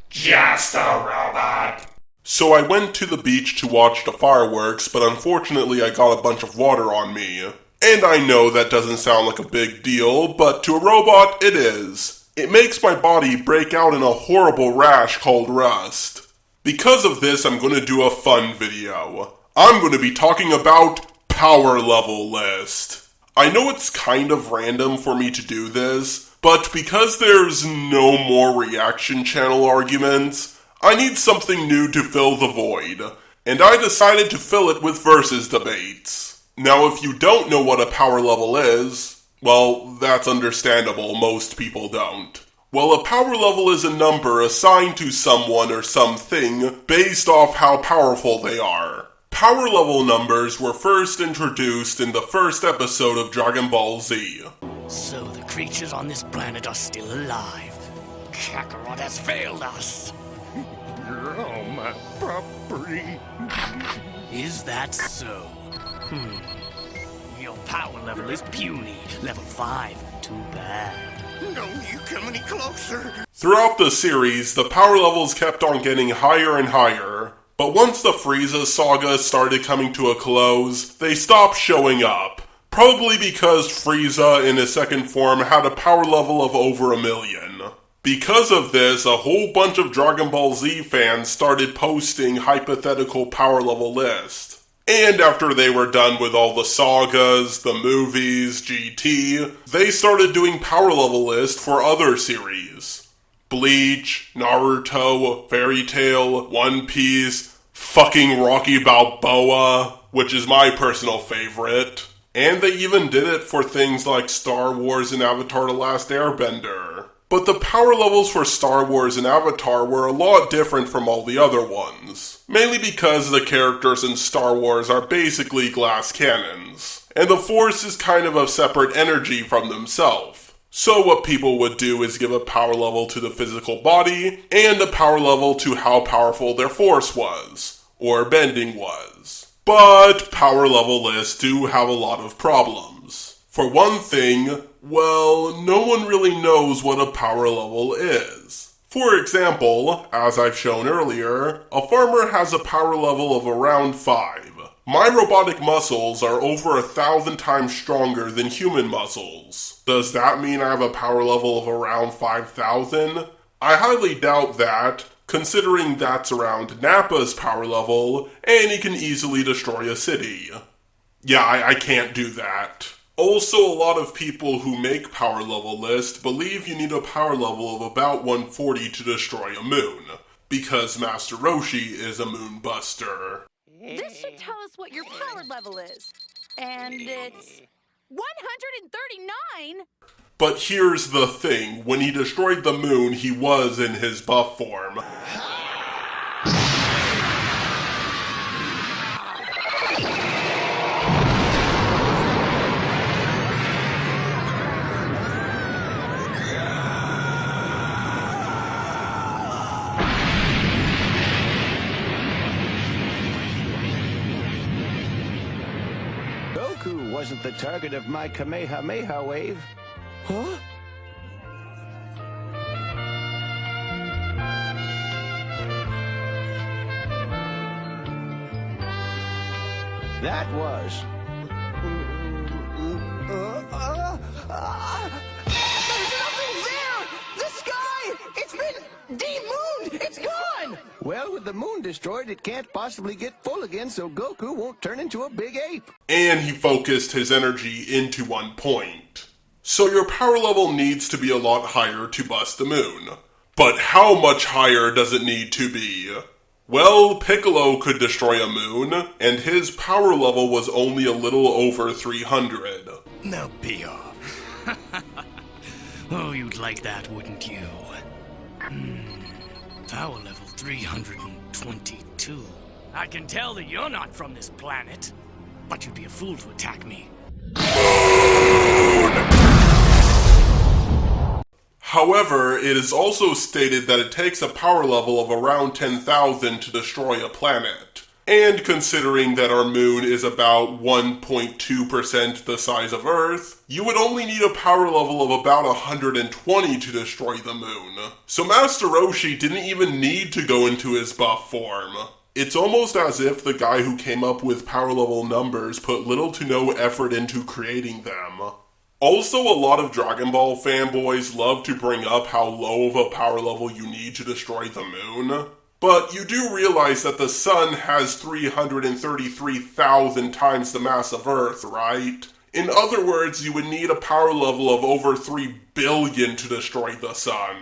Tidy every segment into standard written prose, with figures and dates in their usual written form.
Just a robot. So I went to the beach to watch the fireworks, but unfortunately I got a bunch of water on me. And I know that doesn't sound like a big deal, but to a robot it is. It makes my body break out in a horrible rash called rust. Because of this, I'm going to do a fun video. I'm going to be talking about power level list. I know it's kind of random for me to do this, but because there's no more reaction channel arguments, I need something new to fill the void, and I decided to fill it with versus debates. Now, if you don't know what a power level is, well, that's understandable, most people don't. Well, a power level is a number assigned to someone or something based off how powerful they are. Power level numbers were first introduced in the first episode of Dragon Ball Z. So the creatures on this planet are still alive. Kakarot has failed us. You're all my property. Is that so? Your power level is puny. Level 5. Too bad. Don't you come any closer. Throughout the series, the power levels kept on getting higher and higher, but once the Frieza saga started coming to a close, they stopped showing up. Probably because Frieza in his second form had a power level of over 1 million. Because of this, a whole bunch of Dragon Ball Z fans started posting hypothetical power level lists. And after they were done with all the sagas, the movies, GT, they started doing power level lists for other series. Bleach, Naruto, Fairy Tail, One Piece, fucking Rocky Balboa, which is my personal favorite. And they even did it for things like Star Wars and Avatar: The Last Airbender. But the power levels for Star Wars and Avatar were a lot different from all the other ones. Mainly because the characters in Star Wars are basically glass cannons, and the Force is kind of a separate energy from themselves. So what people would do is give a power level to the physical body, and a power level to how powerful their Force was, or bending was. But power level lists do have a lot of problems. For one thing, well, no one really knows what a power level is. For example, as I've shown earlier, a farmer has a power level of around 5. My robotic muscles are over 1,000 times stronger than human muscles. Does that mean I have a power level of around 5,000? I highly doubt that, considering that's around Nappa's power level, and he can easily destroy a city. Yeah, I can't do that. Also, a lot of people who make power level lists believe you need a power level of about 140 to destroy a moon, because Master Roshi is a moon buster. This should tell us what your power level is. And it's 139? But here's the thing, when he destroyed the moon, he was in his buff form. Goku wasn't the target of my Kamehameha wave. Huh? That was. There's nothing there! The sky! It's been demooned! It's gone! Well, with the moon destroyed, it can't possibly get full again, so Goku won't turn into a big ape. And he focused his energy into one point. So your power level needs to be a lot higher to bust the moon. But how much higher does it need to be? Well, Piccolo could destroy a moon, and his power level was only a little over 300. Now be off. Oh, you'd like that, wouldn't you? Power level 322. I can tell that you're not from this planet, but you'd be a fool to attack me. However, it is also stated that it takes a power level of around 10,000 to destroy a planet. And considering that our moon is about 1.2% the size of Earth, you would only need a power level of about 120 to destroy the moon. So Master Roshi didn't even need to go into his buff form. It's almost as if the guy who came up with power level numbers put little to no effort into creating them. Also, a lot of Dragon Ball fanboys love to bring up how low of a power level you need to destroy the moon. But you do realize that the sun has 333,000 times the mass of Earth, right? In other words, you would need a power level of over 3 billion to destroy the sun.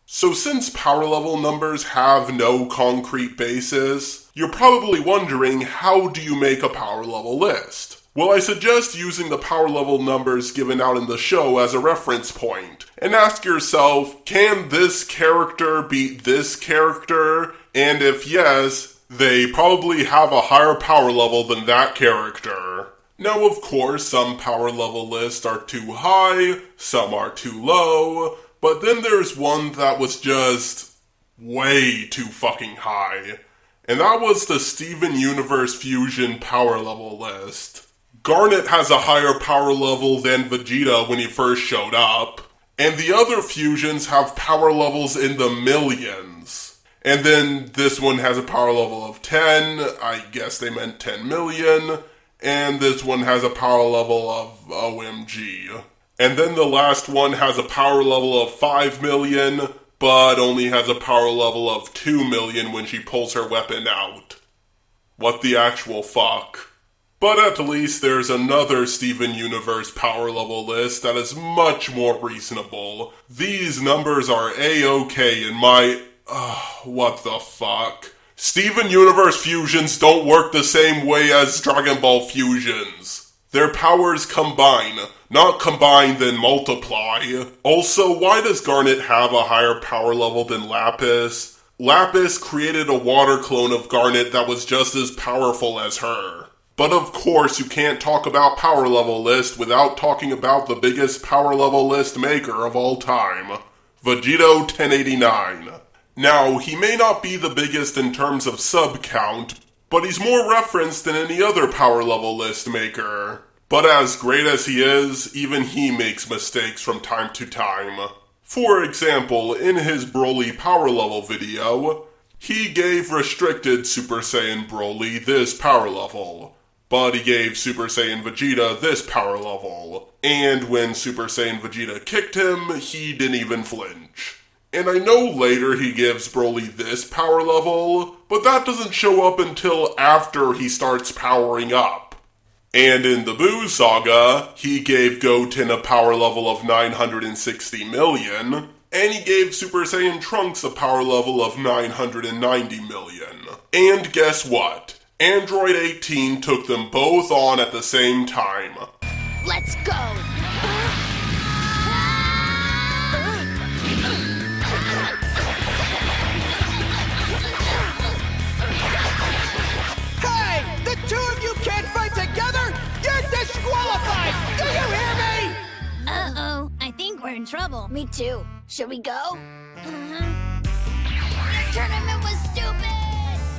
So since power level numbers have no concrete basis, you're probably wondering, how do you make a power level list? Well, I suggest using the power level numbers given out in the show as a reference point, and ask yourself, can this character beat this character? And if yes, they probably have a higher power level than that character. Now, of course, some power level lists are too high, some are too low, but then there's one that was just way too fucking high. And that was the Steven Universe Fusion power level list. Garnet has a higher power level than Vegeta when he first showed up, and the other fusions have power levels in the millions. And then this one has a power level of 10, I guess they meant 10 million, and this one has a power level of OMG. And then the last one has a power level of 5 million, but only has a power level of 2 million when she pulls her weapon out. What the actual fuck? But at least there's another Steven Universe power level list that is much more reasonable. These numbers are A-okay in my... what the fuck? Steven Universe fusions don't work the same way as Dragon Ball fusions. Their powers combine, not combine then multiply. Also, why does Garnet have a higher power level than Lapis? Lapis created a water clone of Garnet that was just as powerful as her. But of course, you can't talk about power level list without talking about the biggest power level list maker of all time, Vegito 1089. Now, he may not be the biggest in terms of sub count, but he's more referenced than any other power level list maker. But as great as he is, even he makes mistakes from time to time. For example, in his Broly power level video, he gave restricted Super Saiyan Broly this power level. But he gave Super Saiyan Vegeta this power level. And when Super Saiyan Vegeta kicked him, he didn't even flinch. And I know later he gives Broly this power level, but that doesn't show up until after he starts powering up. And in the Buu Saga, he gave Goten a power level of 960 million, and he gave Super Saiyan Trunks a power level of 990 million. And guess what? Android 18 took them both on at the same time. Let's go! Hey! The two of you can't fight together! You're disqualified! Do you hear me? Uh-oh, I think we're in trouble. Me too. Should we go? The tournament was stupid!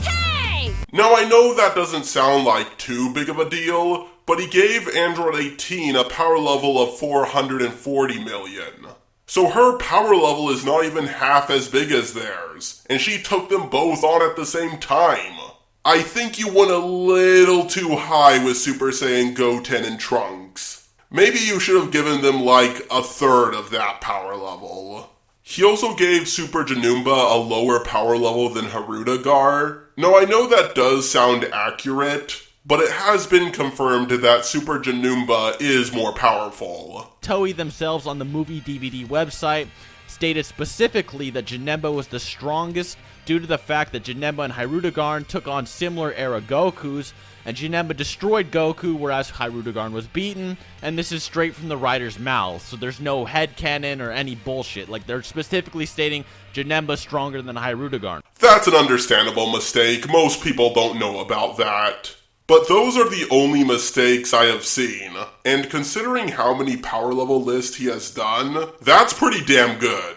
Hey! Now I know that doesn't sound like too big of a deal, but he gave Android 18 a power level of 440 million. So her power level is not even half as big as theirs, and she took them both on at the same time. I think you went a little too high with Super Saiyan Goten and Trunks. Maybe you should have given them like a third of that power level. He also gave Super Janemba a lower power level than Hirudegar. Now I know that does sound accurate, but it has been confirmed that Super Janemba is more powerful. Toei themselves on the movie DVD website stated specifically that Janemba was the strongest due to the fact that Janemba and Hirudegarn took on similar era Gokus, and Janemba destroyed Goku whereas Hirudegarn was beaten, and this is straight from the writer's mouth, so there's no headcanon or any bullshit. Like, they're specifically stating Janemba's stronger than Hirudegarn. That's an understandable mistake. Most people don't know about that. But those are the only mistakes I have seen, and considering how many power level lists he has done, that's pretty damn good.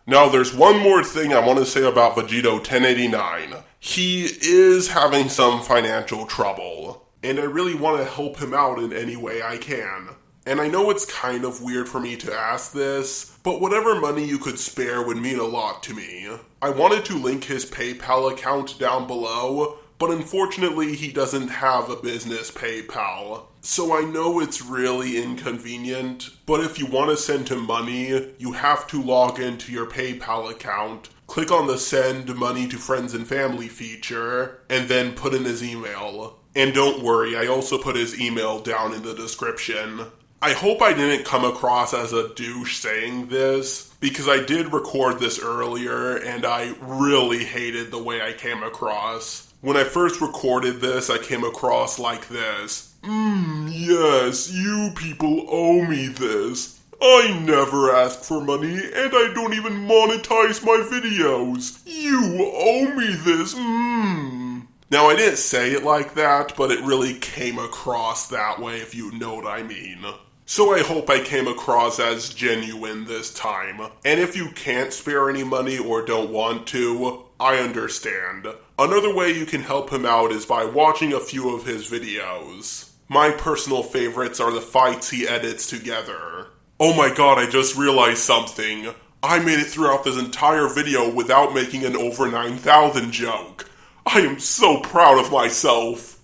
Now, there's one more thing I want to say about Vegito 1089. He is having some financial trouble, and I really want to help him out in any way I can. And I know it's kind of weird for me to ask this, but whatever money you could spare would mean a lot to me. I wanted to link his PayPal account down below, but unfortunately he doesn't have a business PayPal. So I know it's really inconvenient, but if you want to send him money, you have to log into your PayPal account, click on the Send Money to Friends and Family feature, and then put in his email. And don't worry, I also put his email down in the description. I hope I didn't come across as a douche saying this, because I did record this earlier and I really hated the way I came across. When I first recorded this, I came across like this. Yes, you people owe me this. I never ask for money and I don't even monetize my videos. You owe me this, Now, I didn't say it like that, but it really came across that way, if you know what I mean. So I hope I came across as genuine this time. And if you can't spare any money or don't want to, I understand. Another way you can help him out is by watching a few of his videos. My personal favorites are the fights he edits together. Oh my god, I just realized something. I made it throughout this entire video without making an over 9,000 joke. I am so proud of myself.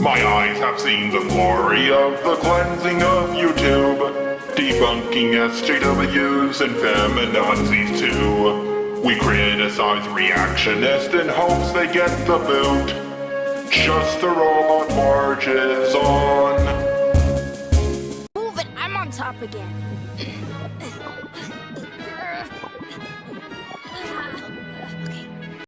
My eyes have seen the glory of the cleansing of YouTube, debunking SJWs and feminazis too. We criticize reactionists in hopes they get the boot. Just the robot marches on. Move it, I'm on top again.